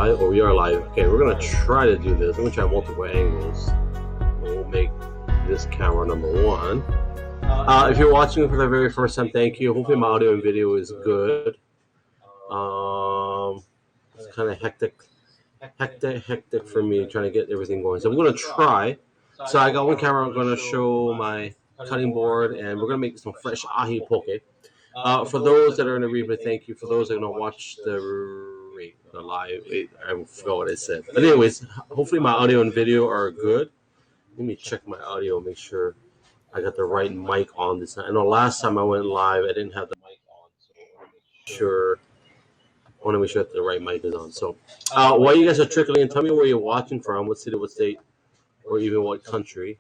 live? Oh, we are live. Okay, we're gonna try to do this. I'm gonna try multiple angles. We'll make this camera number one. If you're watching for the very first time, thank you. Hopefully my audio and video is good. It's kind of hectic for me trying to get everything going. So I'm gonna try. So I got one camera. I'm gonna show my cutting board, and we're gonna make some fresh ahi poke. For those that are in the replay, thank you. For those that are gonna watch the live, I forgot what I said. But anyways, hopefully my audio and video are good. Let me check my audio, make sure I got the right mic on this time. I know last time I went live, I didn't have the mic on, so I want to make sure that the right mic is on. So, while you guys are trickling in, tell me where you're watching from, what city, what state, or even what country.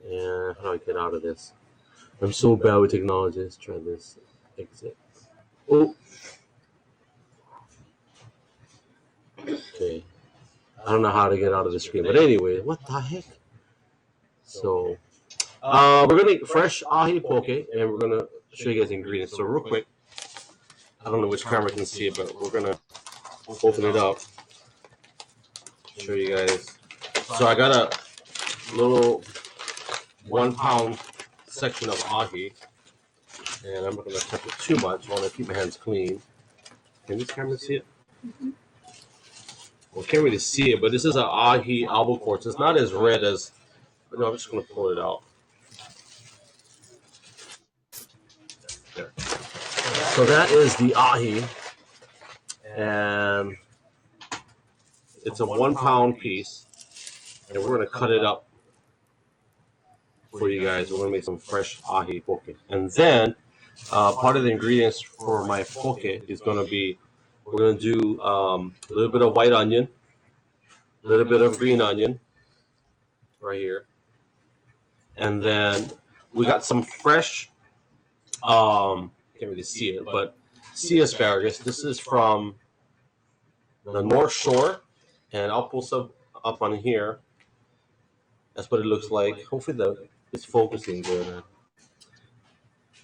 And how do I get out of this? I'm so bad with technology. Let's try this. Exit. Oh. Okay. I don't know how to get out of the screen, but anyway, what the heck? So, we're gonna make fresh ahi poke, and we're gonna show you guys the ingredients. So, real quick, I don't know which camera can see it, but we're gonna open it up, show you guys. So, I got a little 1 pound section of ahi, and I'm not gonna touch it too much. I want to keep my hands clean. Can this camera see it? Well, can't really see it, but this is an ahi albacore. It's not as red as. No, I'm just gonna pull it out. There. So that is the ahi, and it's a 1 pound piece, and we're gonna cut it up for you guys. We're gonna make some fresh ahi poke, and then part of the ingredients for my poke is gonna be we're gonna do a little bit of white onion, a little bit of green onion, right here, and then we got some fresh. Can't really see it, but sea asparagus. This is from the North Shore, and I'll pull some up on here. That's what it looks like. Hopefully it's focusing good.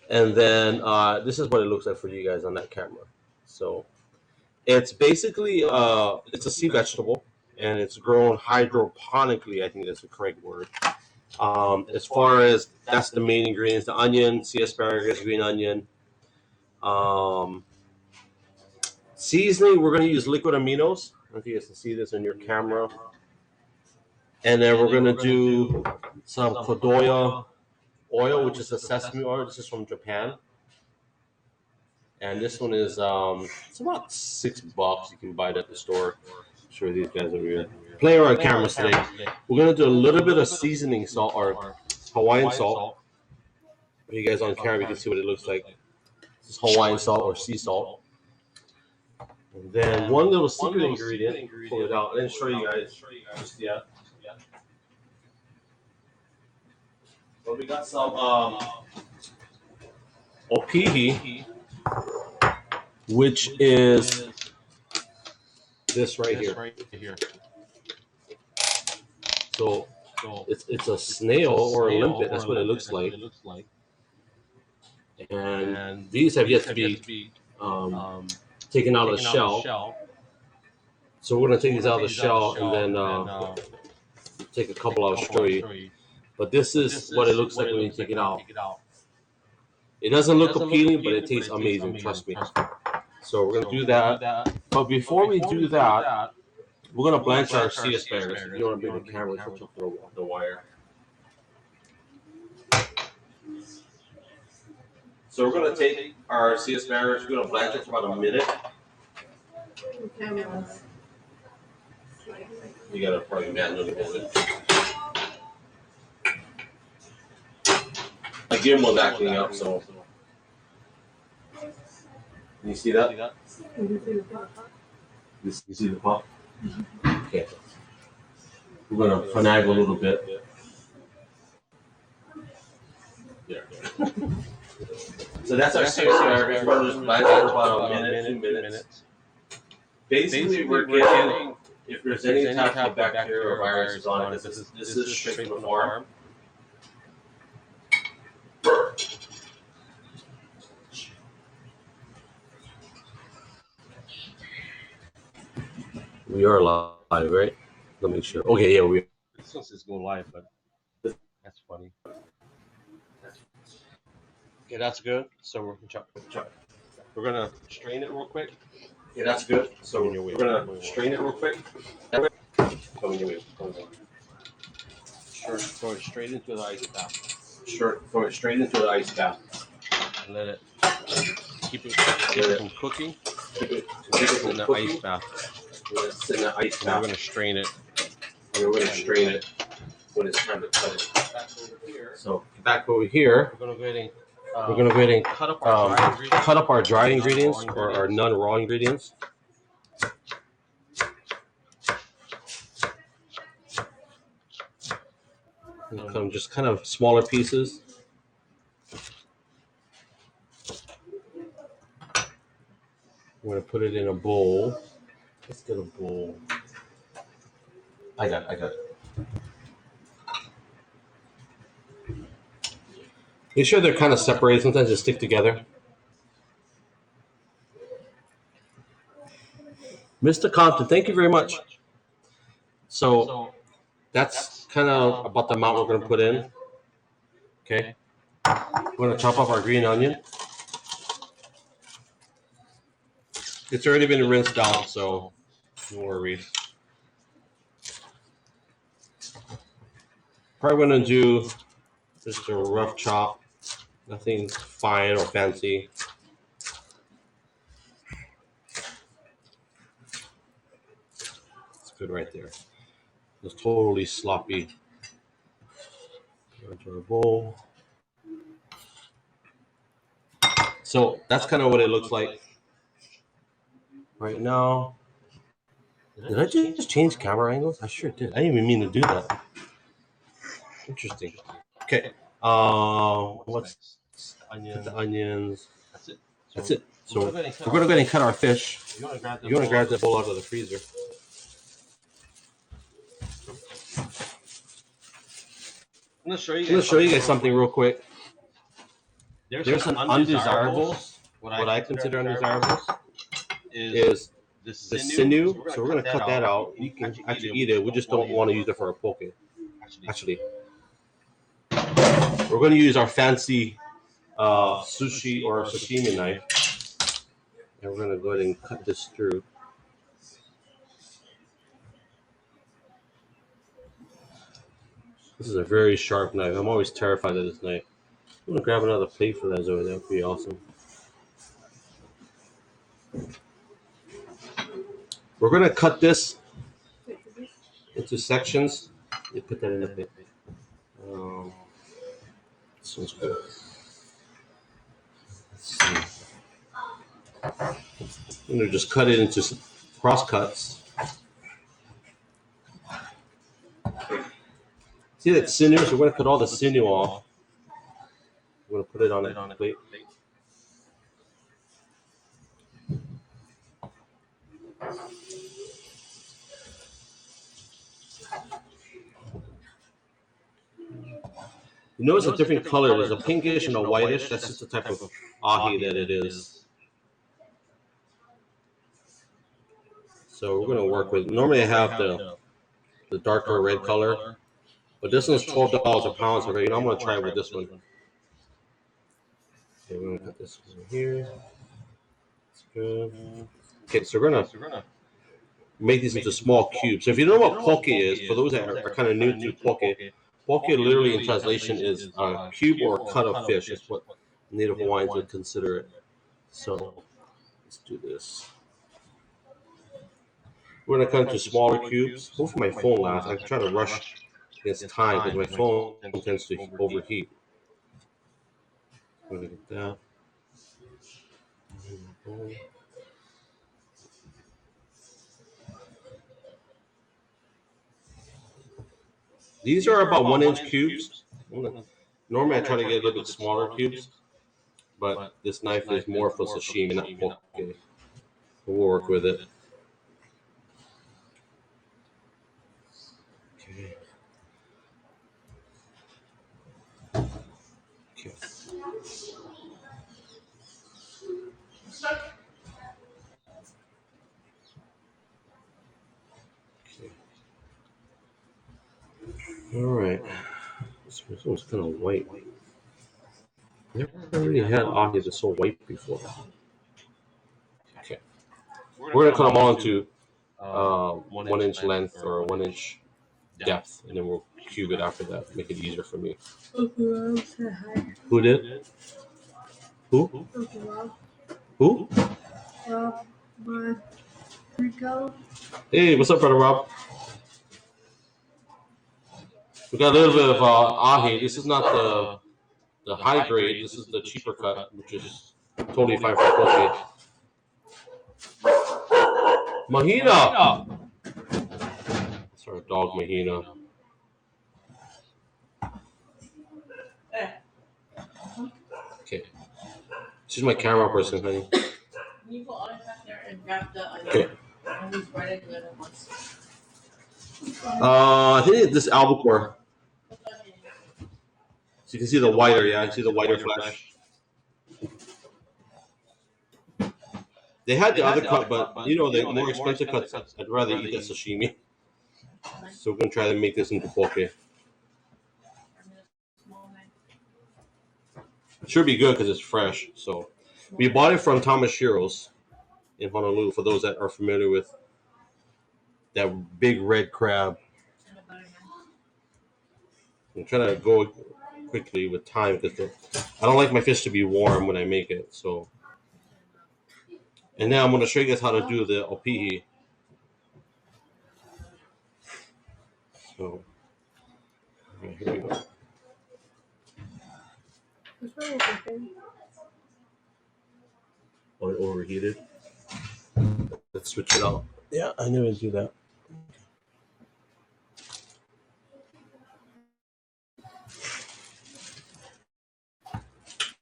And then this is what it looks like for you guys on that camera. So it's basically it's a sea vegetable, and it's grown hydroponically. I think that's the correct word. As far as that's the main ingredients: the onion, sea asparagus, green onion. Seasoning, we're going to use liquid aminos. I don't know if you guys can see this on your camera. And then we're going to do some kodoya oil, which is a sesame oil. This is from Japan. And this one is it's about $6. You can buy it at the store. I'm sure these guys are here. Playing on cameras today. We're going to do a little bit of seasoning salt or Hawaiian salt. For you guys on camera, you can see what it looks like. This is Hawaiian salt or sea salt. And then one little secret ingredient, pull it out. I didn't show you guys just yet. But we got some opihi, which is this right here. So it's a snail or a limpet. That's what it looks like. And these have yet to be taken out of the shell. So we're going to take these out of the shell and then take a couple out to show you. But this is what it looks like when you take it out. It doesn't look appealing, but it tastes amazing, trust me. So we're going to do that. But before we do that, we're going to blanch our sea asparagus. If you want to bring the camera, touch up the wire. So we're going to take our sea asparagus, we're going to blanch it for about a minute. You got to probably manually hold it. My gimbal was acting up, so. Can you see that? You see the pop? Okay. We're going to finagle a little bit. There. So that's our sea asparagus. We're just blanch it for about a minute, 2 minutes. Basically, we're getting, if there's any type of bacteria or viruses on it, this is straight from the farm. We are live, right? Let me make sure. Okay, yeah, we are. This one says go live, but that's funny. Okay, that's good. So we're gonna strain it real quick. Yeah, that's good. So We're gonna strain it real quick. Coming your way. Sure, throw it straight into the ice bath. Sure, throw it straight into the ice bath. And let it keep it from cooking. Keep it In the ice bath. Let it sit in the ice And bath. we're gonna strain it. And we're gonna strain it when it's time to cut it. So back over here, we're gonna go ahead and cut up our dry ingredients or our non-raw ingredients. Just kind of smaller pieces. We're gonna put it in a bowl. Let's get a bowl. I got it. Make sure they're kind of separated. Sometimes they stick together. Mr. Compton, thank you very much. So that's kind of about the amount we're going to put in. Okay. We're going to chop up our green onion. It's already been rinsed out, so no worries. Probably going to do just a rough chop. Nothing fine or fancy. It's good right there. It's totally sloppy. Into our bowl. So that's kind of what it looks like right now. Did I just change camera angles? I sure did. I didn't even mean to do that. Interesting. Okay. What's the onions? That's it. So we're going to go ahead and cut our fish. You want to grab the bowl out of the freezer. I'm going to show you guys something real quick. There's an undesirables. What I consider undesirables is the sinew. So we're going to cut that out. You can actually eat it. We just don't want to use it for a poke. Actually, we're going to use our fancy sushi or sashimi knife. And we're going to go ahead and cut this through. This is a very sharp knife. I'm always terrified of this knife. I'm going to grab another plate for that, Zoe. That would be awesome. We're going to cut this into sections. You put that in the plate. This one's cool. Let's see. I'm going to just cut it into cross cuts. See that sinew? So we're going to cut all the sinew off. We're going to put it on a plate. You notice a different color. There's a pinkish and a whitish. That's just the type of ahi that it is. So we're going to work with. Normally I have the darker red color, but this one's $12 a pound. So I'm going to try it with this one. Okay, we're going to cut this over here. That's good. Okay, so we're going to make these into small cubes. So if you don't know what poke is, for those that are kind of new to poke literally in translation is a cube or a cut of fish. That's what Native Hawaiians would consider it. So let's do this. We're going to cut into smaller cubes. Hopefully my phone lasts. I try to rush against time because my phone tends to overheat. I'm going to get that. These are about 1-inch cubes. Normally I try to get a little bit smaller cubes, but this knife is more for sashimi, not poke. We'll work with it. Okay. Okay. All right. This one's kind of white. Never really had ahi that's so white before. Okay. We're gonna cut them all into 1 inch length or 1 inch depth, and then we'll cube it after that. Make it easier for me. Uncle Rob said hi. Who did? Who? Uncle Rob. Who? Rob, my Rico. Hey, what's up, brother Rob? We got a little bit of ahi. This is not the high grade. This is the cheaper cut, which is totally fine for poke. Mahina. That's our dog, Mahina. Okay. She's my camera person, honey. You put all back there and grab the onion. Okay. And we spread it together once. I think it's this albacore. So you can see the whiter, yeah. You see the whiter flesh. They had the other cut, but you know the more expensive cuts. I'd rather eat the sashimi. So we're gonna try to make this into poke. It should be good because it's fresh. So we bought it from Tamashiro's in Honolulu. For those that are familiar with that big red crab. I'm trying to go quickly with time because I don't like my fish to be warm when I make it. So, and now I'm going to show you guys how to do the opihi. So, all right, here we go. Oh, it overheated. Let's switch it out. Yeah, I knew I'd do that.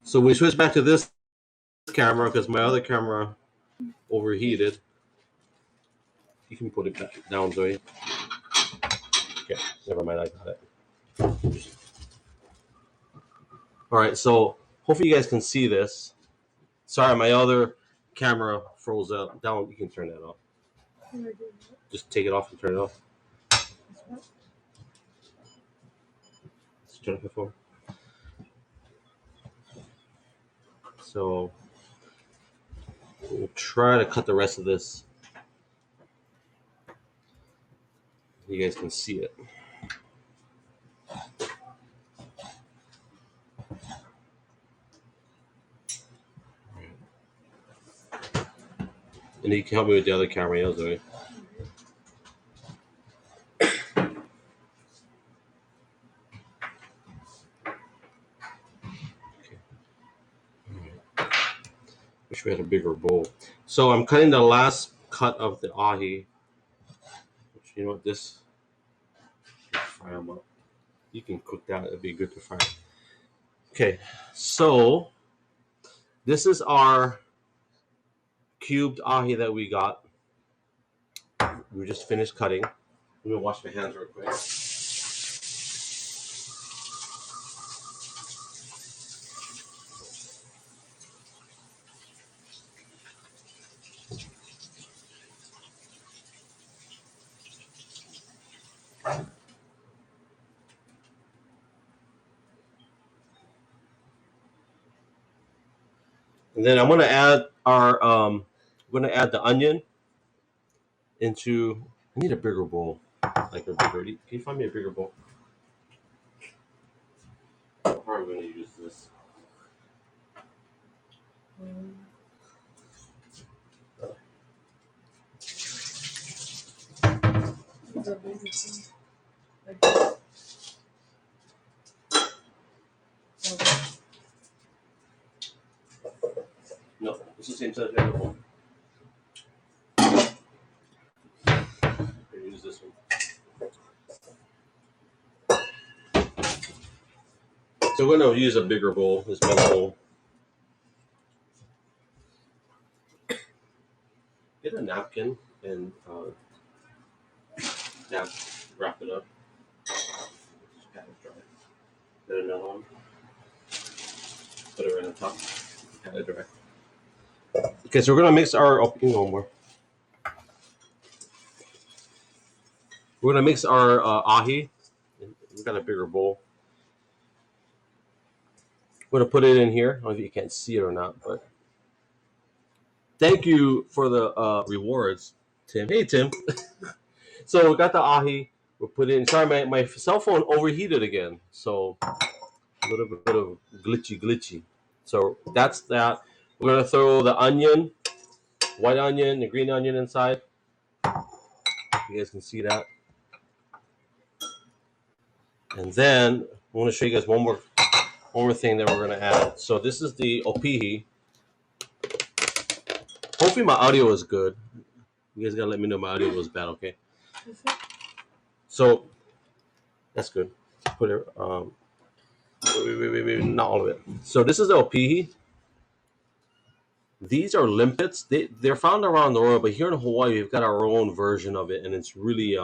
So we switched back to this camera because my other camera overheated. You can put it back down, Zoe. Okay, never mind, I got it. All right, so hopefully you guys can see this. Sorry, my other camera froze up. Down, you can turn that off. Just take it off and turn it off. Just turn off your phone. So we'll try to cut the rest of this. You guys can see it. And you can help me with the other camera, yeah, Zoe. Wish we had a bigger bowl. So I'm cutting the last cut of the ahi. Which, you know what, this, fry them up. You can cook that, it'd be good to fry. Okay, so this is our cubed ahi that we got. We just finished cutting. Let me wash my hands real quick. And then I'm going to add the onion into. I need a bigger bowl, like a bigger. Can you find me a bigger bowl? I'm probably going to use this. No, it's the same size as the other one. Use this one. So we're going to use a bigger bowl, this metal bowl. Get a napkin and wrap it up. Just pat it dry. Get another one. Put it right on top. Pat it dry. Okay, so we're gonna mix our. Oh, you know more. We're gonna mix our ahi. We got a bigger bowl. I'm gonna put it in here. I don't know if you can't see it or not, but thank you for the rewards, Tim. Hey, Tim. So we got the ahi. We'll put in. Sorry, my cell phone overheated again. So a little bit of glitchy. So that's that. We're gonna throw the onion, white onion, the green onion inside. You guys can see that. And then I want to show you guys one more thing that we're gonna add. So this is the opihi. Hopefully my audio is good. You guys gotta let me know my audio was bad, okay? So that's good. Put it wait, not all of it. So this is the opihi. These are limpets. They're found around the world, but here in Hawaii we've got our own version of it, and it's really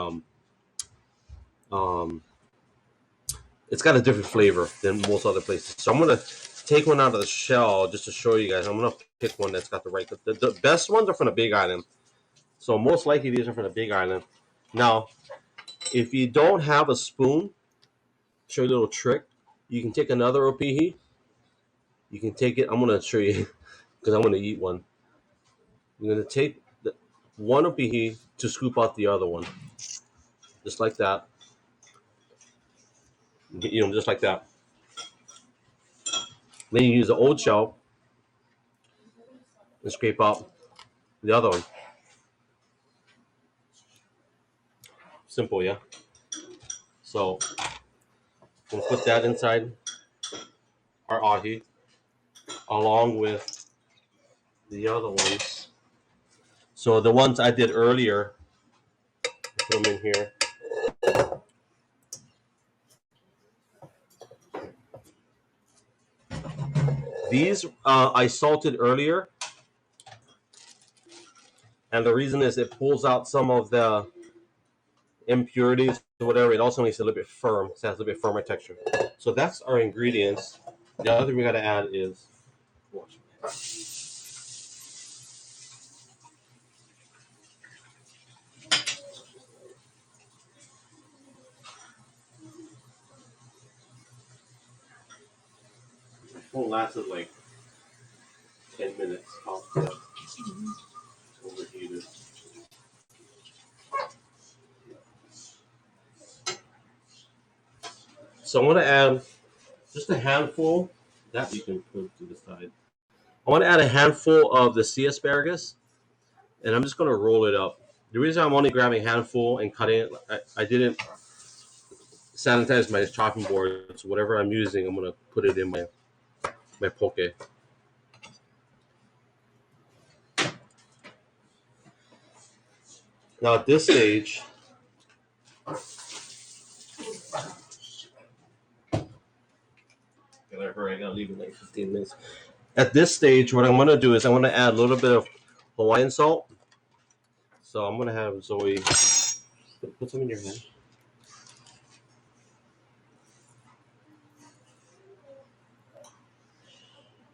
it's got a different flavor than most other places. So I'm gonna take one out of the shell just to show you guys. I'm gonna pick one that's got the right. The best ones are from the Big Island. So most likely these are from the Big Island. Now, if you don't have a spoon, show you a little trick. You can take another opihi. You can take it. I'm gonna show you because I'm gonna eat one. You're gonna take one opihi to scoop out the other one, just like that. Just like that. Then you use the old shell and scrape out the other one. Simple, yeah. So we'll put that inside our ahi along with the other ones. So the ones I did earlier, put them in here. These I salted earlier, and the reason is it pulls out some of the impurities or whatever. It also makes it a little bit firm, so it has a little bit firmer texture. So that's our ingredients. The other thing we got to add is won't last us like 10 minutes. Overheated. So I'm going to add just a handful. That you can put to the side. I want to add a handful of the sea asparagus, and I'm just going to roll it up. The reason I'm only grabbing a handful and cutting it, I didn't sanitize my chopping board. So whatever I'm using, I'm going to put it in my poke. Now at this stage, gotta hurry. I gotta leave in like 15 minutes. At this stage, what I'm gonna do is I'm gonna add a little bit of Hawaiian salt. So I'm gonna have Zoe put some in your hand.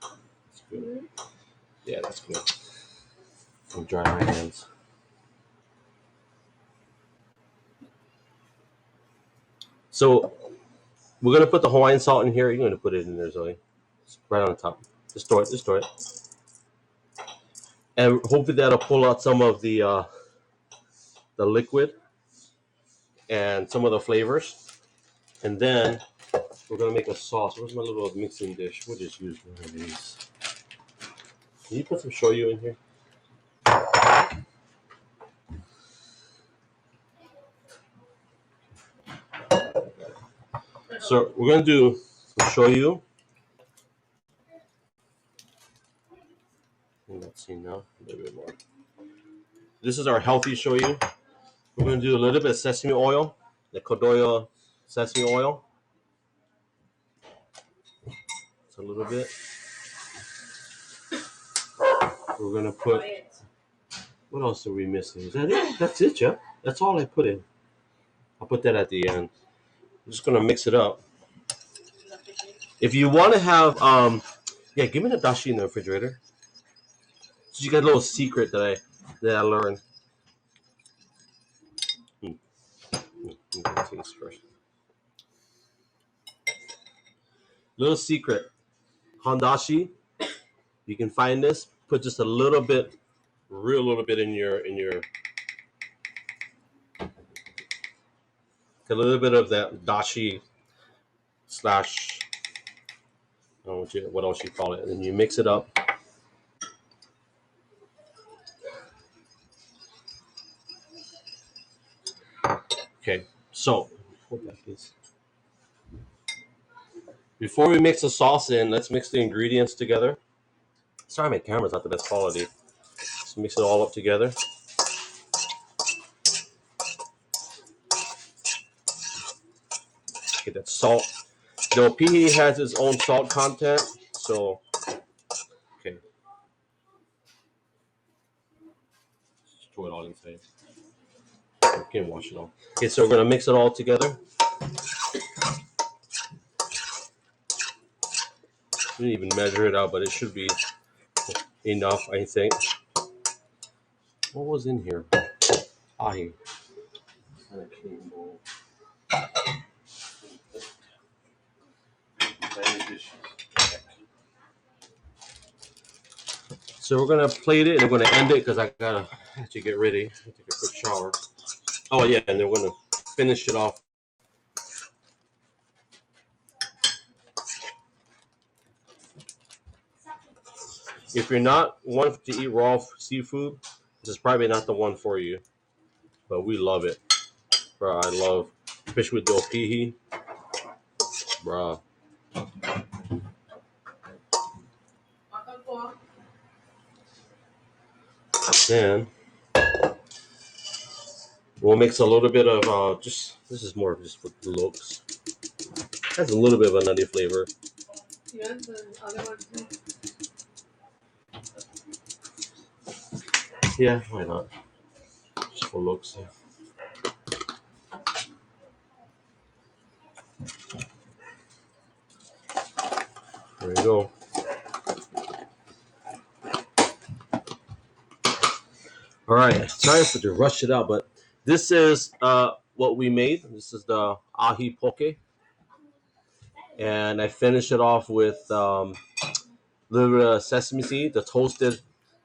That's good. Yeah, that's good. I'm drying my hands. So we're gonna put the Hawaiian salt in here. You're gonna put it in there, Zoe. It's right on top. Just store it. And hopefully that'll pull out some of the liquid and some of the flavors. And then we're gonna make a sauce. Where's my little mixing dish? We'll just use one of these. Can you put some shoyu in here? So we're gonna do some shoyu. Let's see now, a little bit more. This is our healthy shoyu. We're gonna do a little bit of sesame oil, the Kodoya sesame oil. It's a little bit. We're gonna put. What else are we missing? Is that it? That's it, yeah. That's all I put in. I'll put that at the end. I'm just gonna mix it up. If you want to have, yeah, give me the dashi in the refrigerator. So you got a little secret that I learned. Taste first. Little secret, handashi. You can find this. Put just a little bit, real little bit in your a little bit of that dashi slash. I don't know what else you call it, and then you mix it up. Okay, so hold that, please. Before we mix the sauce in, let's mix the ingredients together. Sorry, my camera's not the best quality. Let's mix it all up together. Get that salt. The pihi has its own salt content, so okay. Just throw it all inside. You can wash it all. Okay, so we're gonna mix it all together. We didn't even measure it out, but it should be enough, I think. What was in here? Ahi. So we're gonna plate it and we're gonna end it because I gotta have to get ready. Take a quick shower. Oh yeah, and then we're gonna finish it off. If you're not one to eat raw seafood, this is probably not the one for you. But we love it. Bro, I love fish with dopihi. Bro. Then we'll mix a little bit of just, this is more just for looks. Has a little bit of a nutty flavor. You want the other one too? Yeah, why not? Just for looks. Yeah. There you go. All right, sorry to rush it out, but this is what we made. This is the ahi poke, and I finish it off with little bit of sesame seed, the toasted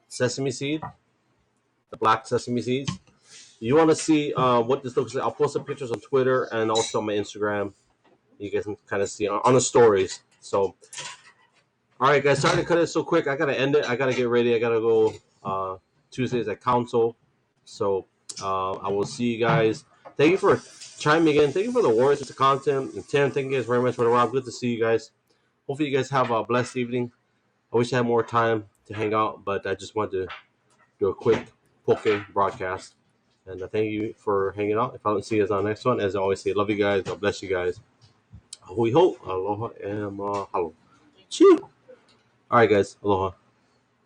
sesame seed, the black sesame seeds. You want to see what this looks like? I'll post some pictures on Twitter and also on my Instagram. You guys can kind of see on the stories. So, all right, guys, sorry to cut it so quick. I gotta end it. I gotta get ready. I gotta go Tuesdays at council. So I will see you guys. Thank you for chiming in. Thank you for the words, the content. And Tim, thank you guys very much for the ride. Good to see you guys. Hopefully, you guys have a blessed evening. I wish I had more time to hang out, but I just wanted to do a quick poke broadcast. And thank you for hanging out. If I don't see you guys on the next one, as I always say, love you guys. God bless you guys. We hope. Aloha and mahalo. Cheers. All right, guys. Aloha.